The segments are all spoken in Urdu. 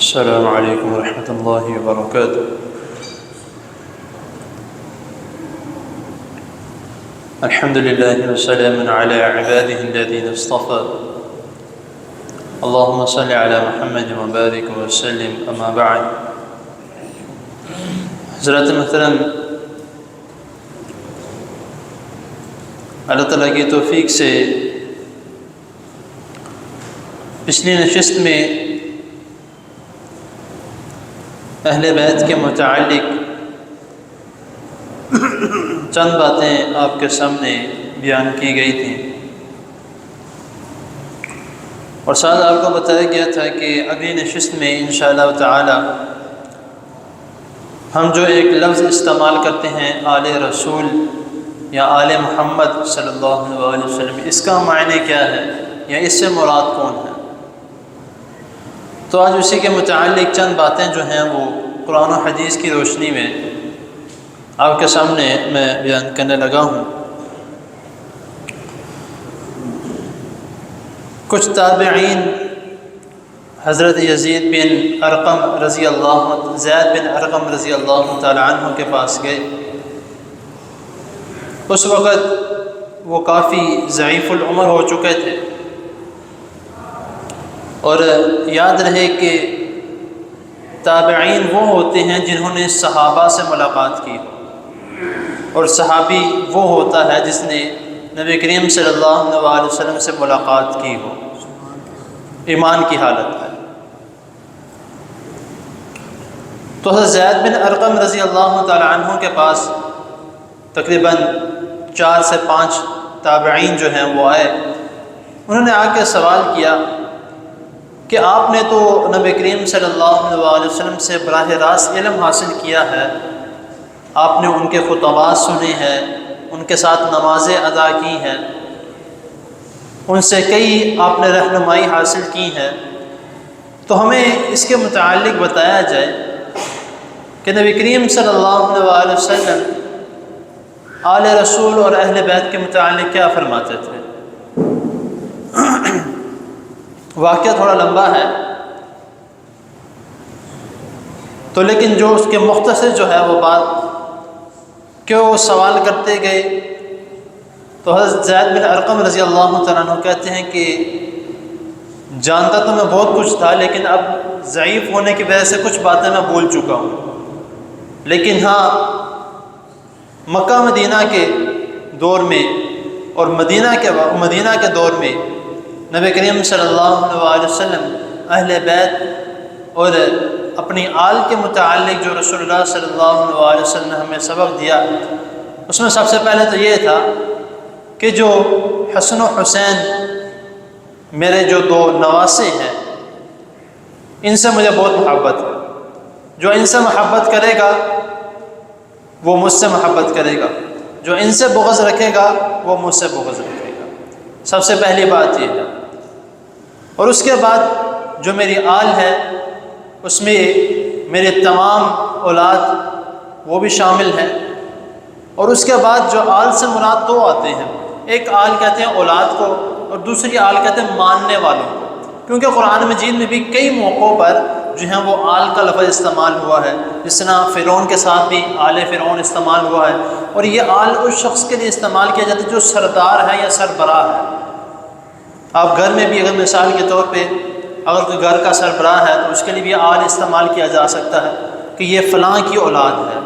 السلام علیکم ورحمۃ اللہ وبرکاتہ۔ الحمد للہ وسلام علی عباده الذین اصطفى، اللہم صل علی محمد وبارک وسلم، اما بعد۔ حضرات محترم، اللہ تعالیٰ کی توفیق سے پچھلی نشست میں اہل بیت کے متعلق چند باتیں آپ کے سامنے بیان کی گئی تھیں، اور ساتھ آپ کو بتایا گیا تھا کہ اگلی نشست میں انشاءاللہ تعالی ہم جو ایک لفظ استعمال کرتے ہیں آل رسول یا آل محمد صلی اللہ علیہ وسلم، اس کا معنی کیا ہے یا اس سے مراد کون ہے۔ تو آج اسی کے متعلق چند باتیں جو ہیں وہ قرآن و حدیث کی روشنی میں آپ کے سامنے میں بیان کرنے لگا ہوں۔ کچھ تابعین حضرت زید بن ارقم رضی اللہ تعالی عنہ کے پاس گئے۔ اس وقت وہ کافی ضعیف العمر ہو چکے تھے، اور یاد رہے کہ تابعین وہ ہوتے ہیں جنہوں نے صحابہ سے ملاقات کی ہو، اور صحابی وہ ہوتا ہے جس نے نبی کریم صلی اللہ علیہ وسلم سے ملاقات کی ہو ایمان کی حالت میں۔ تو حضرت زید بن ارقم رضی اللہ تعالی عنہ کے پاس تقریباً 4 سے 5 تابعین جو ہیں وہ آئے۔ انہوں نے آ کے سوال کیا کہ آپ نے تو نبی کریم صلی اللہ علیہ وسلم سے براہ راست علم حاصل کیا ہے، آپ نے ان کے خطبات سنے ہیں، ان کے ساتھ نمازیں ادا کی ہیں، ان سے کئی آپ نے رہنمائی حاصل کی ہے، تو ہمیں اس کے متعلق بتایا جائے کہ نبی کریم صلی اللہ علیہ وسلم آل رسول اور اہل بیت کے متعلق کیا فرماتے تھے۔ واقعہ تھوڑا لمبا ہے، تو لیکن جو اس کے مختصر جو ہے وہ بات کہ وہ سوال کرتے گئے، تو حضرت زید بن ارقم رضی اللہ تعالیٰ عنہ کہتے ہیں کہ جانتا تو میں بہت کچھ تھا، لیکن اب ضعیف ہونے کی وجہ سے کچھ باتیں میں بھول چکا ہوں، لیکن ہاں مکہ مدینہ کے دور میں اور مدینہ کے دور میں نبی کریم صلی اللہ علیہ وسلم اہل بیت اور اپنی آل کے متعلق جو رسول اللہ صلی اللہ علیہ وسلم نے ہمیں سبق دیا، اس میں سب سے پہلے تو یہ تھا کہ جو حسن و حسین میرے جو 2 نواسے ہیں، ان سے مجھے بہت محبت ہے، جو ان سے محبت کرے گا وہ مجھ سے محبت کرے گا، جو ان سے بغض رکھے گا وہ مجھ سے بغض رکھے گا۔ سب سے پہلی بات یہ ہے، اور اس کے بعد جو میری آل ہے اس میں میرے تمام اولاد وہ بھی شامل ہیں، اور اس کے بعد جو آل سے مراد 2 آتے ہیں، ایک آل کہتے ہیں اولاد کو اور دوسری آل کہتے ہیں ماننے والوں کو، کیونکہ قرآن مجید میں بھی کئی موقعوں پر جو ہیں وہ آل کا لفظ استعمال ہوا ہے، جس طرح فرعون کے ساتھ بھی آل فرعون استعمال ہوا ہے، اور یہ آل اس شخص کے لیے استعمال کیا جاتا ہے جو سردار ہے یا سربراہ ہے۔ آپ گھر میں بھی اگر مثال کے طور پہ اگر کوئی گھر کا سربراہ ہے تو اس کے لیے بھی آل استعمال کیا جا سکتا ہے کہ یہ فلاں کی اولاد ہے۔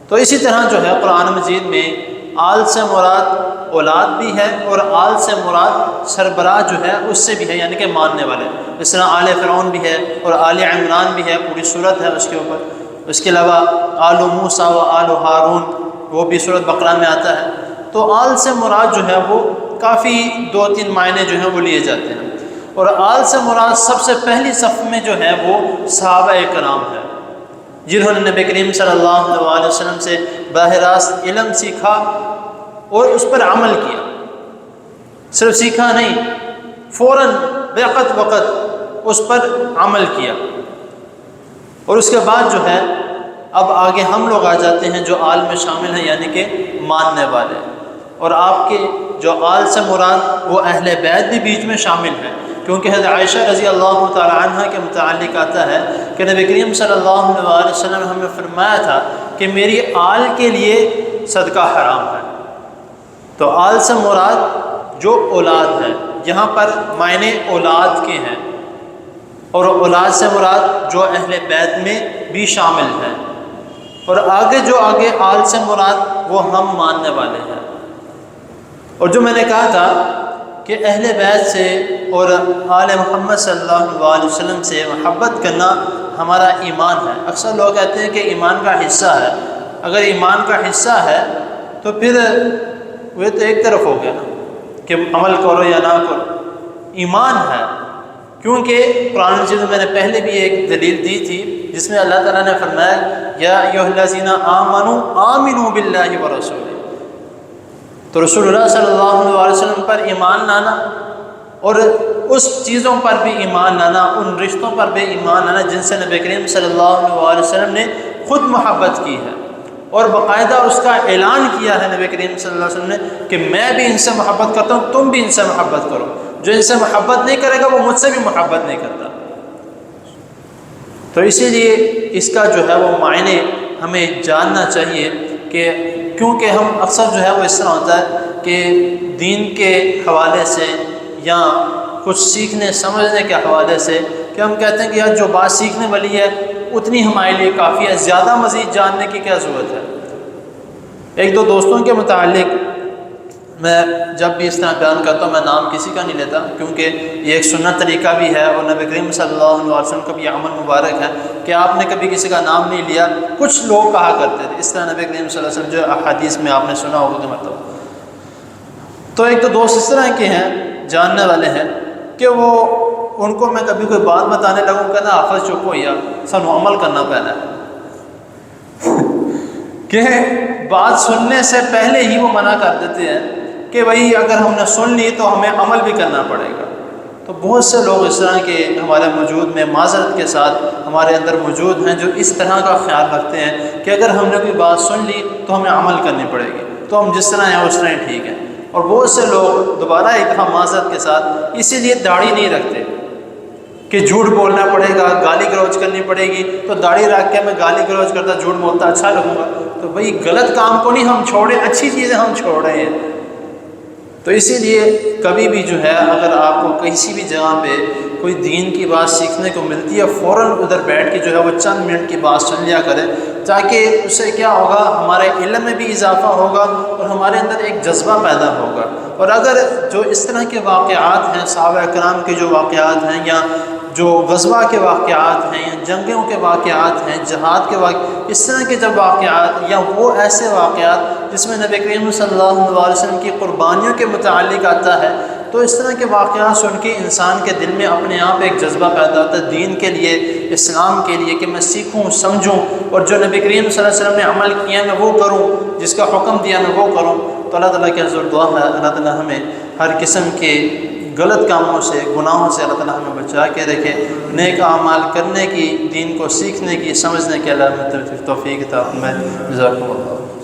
تو اسی طرح جو ہے قرآن مجید میں آل سے مراد اولاد بھی ہے اور آل سے مراد سربراہ جو ہے اس سے بھی ہے، یعنی کہ ماننے والے، جس طرح آل فرعون بھی ہے اور آل عمران بھی ہے، پوری صورت ہے اس کے اوپر۔ اس کے علاوہ آل موسیٰ و آل ہارون وہ بھی سورۃ بقرہ میں آتا ہے۔ تو آل سے مراد جو ہے وہ کافی 2-3 معنی جو ہیں وہ لیے جاتے ہیں، اور آل سے مراد سب سے پہلی صف میں جو ہے وہ صحابہ کرام ہے، جنہوں نے نبی کریم صلی اللہ علیہ وسلم سے براہ راست علم سیکھا اور اس پر عمل کیا۔ صرف سیکھا نہیں، فوراً وقت اس پر عمل کیا، اور اس کے بعد جو ہے اب آگے ہم لوگ آ جاتے ہیں جو آل میں شامل ہیں، یعنی کہ ماننے والے، اور آپ کے جو آل سے مراد وہ اہل بیت بھی بیچ میں شامل ہیں، کیونکہ حضرت عائشہ رضی اللہ تعالی عنہ کے متعلق آتا ہے کہ نبی کریم صلی اللہ علیہ وسلم نے ہمیں فرمایا تھا کہ میری آل کے لیے صدقہ حرام ہے۔ تو آل سے مراد جو اولاد ہے، یہاں پر معنی اولاد کے ہیں، اور اولاد سے مراد جو اہل بیت میں بھی شامل ہیں، اور آگے جو آل سے مراد وہ ہم ماننے والے ہیں۔ اور جو میں نے کہا تھا کہ اہل بیت سے اور آل محمد صلی اللہ علیہ وسلم سے محبت کرنا ہمارا ایمان ہے۔ اکثر لوگ کہتے ہیں کہ ایمان کا حصہ ہے۔ اگر ایمان کا حصہ ہے تو پھر وہ تو ایک طرف ہو گیا نا کہ عمل کرو یا نہ کرو، ایمان ہے۔ کیونکہ قرآن مجید میں میں نے پہلے بھی ایک دلیل دی تھی جس میں اللہ تعالیٰ نے فرمایا یا ایھا الذین آمنوا آمنوا باللہ ورسولہ، تو رسول اللہ صلی اللہ علیہ وسلم پر ایمان لانا اور اس چیزوں پر بھی ایمان لانا، ان رشتوں پر بھی ایمان لانا جن سے نبی کریم صلی اللہ علیہ وسلم نے خود محبت کی ہے، اور باقاعدہ اس کا اعلان کیا ہے نبی کریم صلی اللہ علیہ وسلم نے کہ میں بھی ان سے محبت کرتا ہوں، تم بھی ان سے محبت کرو، جو ان سے محبت نہیں کرے گا وہ مجھ سے بھی محبت نہیں کرتا۔ تو اسی لیے اس کا جو ہے وہ معنی ہمیں جاننا چاہیے کہ کیونکہ ہم اکثر جو ہے وہ اس طرح ہوتا ہے کہ دین کے حوالے سے یا کچھ سیکھنے سمجھنے کے حوالے سے کہ ہم کہتے ہیں کہ یار جو بات سیکھنے والی ہے اتنی ہمارے لیے کافی ہے، زیادہ مزید جاننے کی کیا ضرورت ہے۔ ایک دو دوستوں کے متعلق میں جب بھی اس طرح بیان کرتا ہوں، میں نام کسی کا نہیں لیتا کیونکہ یہ ایک سنت طریقہ بھی ہے، اور نبی کریم صلی اللہ علیہ وسلم کا بھی یہ عمل مبارک ہے کہ آپ نے کبھی کسی کا نام نہیں لیا۔ کچھ لوگ کہا کرتے تھے اس طرح نبی کریم صلی اللہ علیہ وسلم جو احادیث میں آپ نے سنا ہوگا کہ مطلب، تو ایک تو دوست اس طرح کے ہیں جاننے والے ہیں کہ وہ ان کو میں کبھی کوئی بات بتانے لگوں کہنا حافظ چپ ہو یا سانو عمل کرنا پہنا ہے کہ بات سننے سے پہلے ہی وہ منع کر دیتے ہیں کہ بھائی اگر ہم نے سن لی تو ہمیں عمل بھی کرنا پڑے گا۔ تو بہت سے لوگ اس طرح کے ہمارے وجود میں معذرت کے ساتھ ہمارے اندر موجود ہیں جو اس طرح کا خیال رکھتے ہیں کہ اگر ہم نے کوئی بات سن لی تو ہمیں عمل کرنی پڑے گی، تو ہم جس طرح ہیں اس طرح ہی ٹھیک ہے۔ اور بہت سے لوگ دوبارہ ایک دفعہ معذرت کے ساتھ اسی لیے داڑھی نہیں رکھتے کہ جھوٹ بولنا پڑے گا، گالی گلوچ کرنی پڑے گی، تو داڑھی رکھ کے میں گالی گلوچ کرتا جھوٹ بولتا اچھا لگوں گا، تو بھائی غلط کام کو نہیں ہم چھوڑیں، اچھی چیزیں ہم چھوڑ رہے ہیں۔ تو اسی لیے کبھی بھی جو ہے اگر آپ کو کسی بھی جگہ پہ کوئی دین کی بات سیکھنے کو ملتی ہے فوراً ادھر بیٹھ کے جو ہے وہ چند منٹ کی بات سن لیا کریں، تاکہ اس سے کیا ہوگا ہمارے علم میں بھی اضافہ ہوگا اور ہمارے اندر ایک جذبہ پیدا ہوگا۔ اور اگر جو اس طرح کے واقعات ہیں، صحابہ کرام کے جو واقعات ہیں یا جو غزوہ کے واقعات ہیں یا جنگوں کے واقعات ہیں، جہاد کے واقعات، اس طرح کے جب واقعات یا وہ ایسے واقعات جس میں نبی کریم صلی اللہ علیہ وسلم کی قربانیوں کے متعلق آتا ہے، تو اس طرح کے واقعات سن کے انسان کے دل میں اپنے آپ ایک جذبہ پیدا ہوتا ہے دین کے لیے، اسلام کے لیے، کہ میں سیکھوں سمجھوں اور جو نبی کریم صلی اللہ علیہ وسلم نے عمل کیا میں وہ کروں، جس کا حکم دیا میں وہ کروں۔ تو اللہ تعالیٰ کے حضور دعا ہے اللہ تعالیٰ ہمیں ہر قسم کے غلط کاموں سے، گناہوں سے اللہ تعالیٰ ہمیں بچا کے رکھے، نیک اعمال کرنے کی، دین کو سیکھنے کی، سمجھنے کی اللہ ہمیں توفیق عطا فرمائے۔ جزاکم اللہ۔